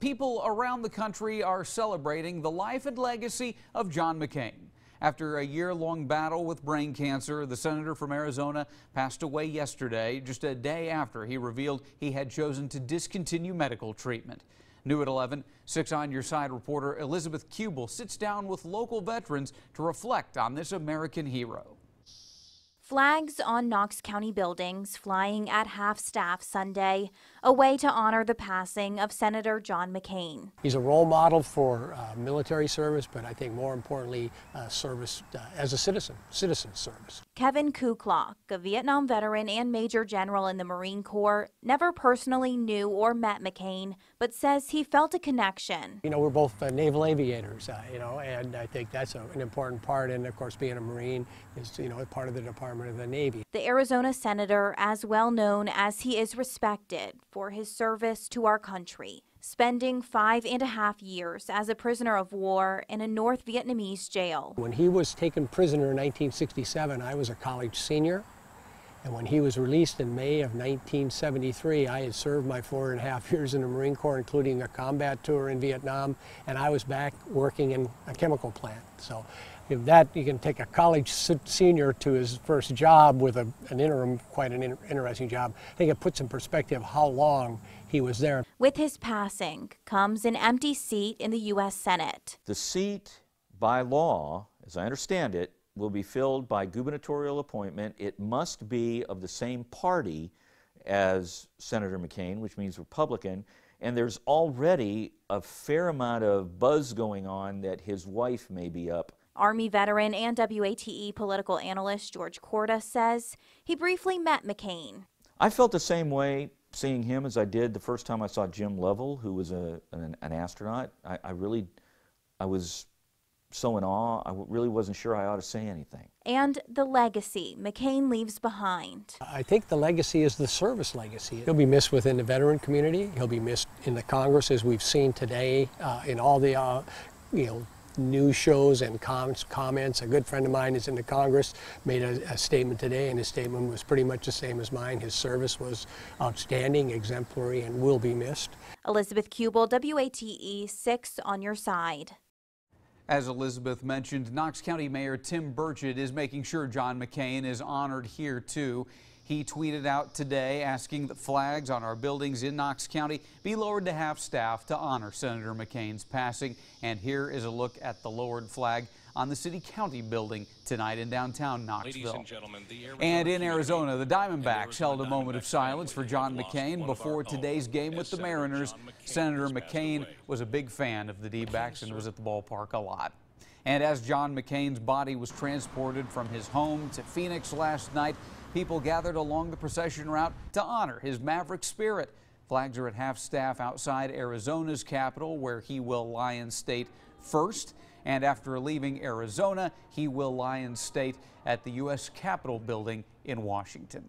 people around the country are celebrating the life and legacy of John McCain. After a year-long battle with brain cancer, the senator from Arizona passed away yesterday, just a day after he revealed he had chosen to discontinue medical treatment. New at 11, 6 on Your Side reporter Elizabeth Kubel sits down with local veterans to reflect on this American hero. Flags on Knox County buildings flying at half-staff Sunday, a way to honor the passing of Senator John McCain. He's a role model for military service, but I think more importantly, service as a citizen service. Kevin Kuklock, a Vietnam veteran and Major General in the Marine Corps, never personally knew or met McCain, but says he felt a connection. You know, we're both naval aviators, and I think that's an important part. And of course, being a Marine is, part of the Department of the Navy. The Arizona senator, as well known as he is respected for his service to our country, spending 5.5 years as a prisoner of war in a North Vietnamese jail. When he was taken prisoner in 1967, I was a college senior. And when he was released in May of 1973, I had served my 4.5 years in the Marine Corps, including a combat tour in Vietnam, and I was back working in a chemical plant. So if that, you can take a college senior to his first job with an interim, quite an interesting job. I think it puts in perspective how long he was there. With his passing comes an empty seat in the U.S. Senate. The seat, by law, as I understand it, will be filled by gubernatorial appointment. It must be of the same party as Senator McCain, which means Republican, and there's already a fair amount of buzz going on that his wife may be up. Army veteran and WATE political analyst George Corda says he briefly met McCain. I felt the same way seeing him as I did the first time I saw Jim Lovell, who was an astronaut. I was so in awe, I really wasn't sure I ought to say anything. And the legacy McCain leaves behind. I think the legacy is the service legacy. He'll be missed within the veteran community. He'll be missed in the Congress, as we've seen today, in all the news shows and comments. A good friend of mine is in the Congress, made a statement today, and his statement was pretty much the same as mine. His service was outstanding, exemplary, and will be missed. Elizabeth Kubel, WATE 6 on Your Side. As Elizabeth mentioned, Knox County Mayor Tim Burchett is making sure John McCain is honored here too. He tweeted out today asking that flags on our buildings in Knox County be lowered to half-staff to honor Senator McCain's passing. And here is a look at the lowered flag on the City County building tonight in downtown Knoxville. And in Arizona, the Diamondbacks held a moment of silence for John McCain before today's game with the Mariners. Senator McCain was a big fan of the D-backs and was at the ballpark a lot. And as John McCain's body was transported from his home to Phoenix last night, people gathered along the procession route to honor his maverick spirit. Flags are at half-staff outside Arizona's capital, where he will lie in state first. And after leaving Arizona, he will lie in state at the U.S. Capitol building in Washington.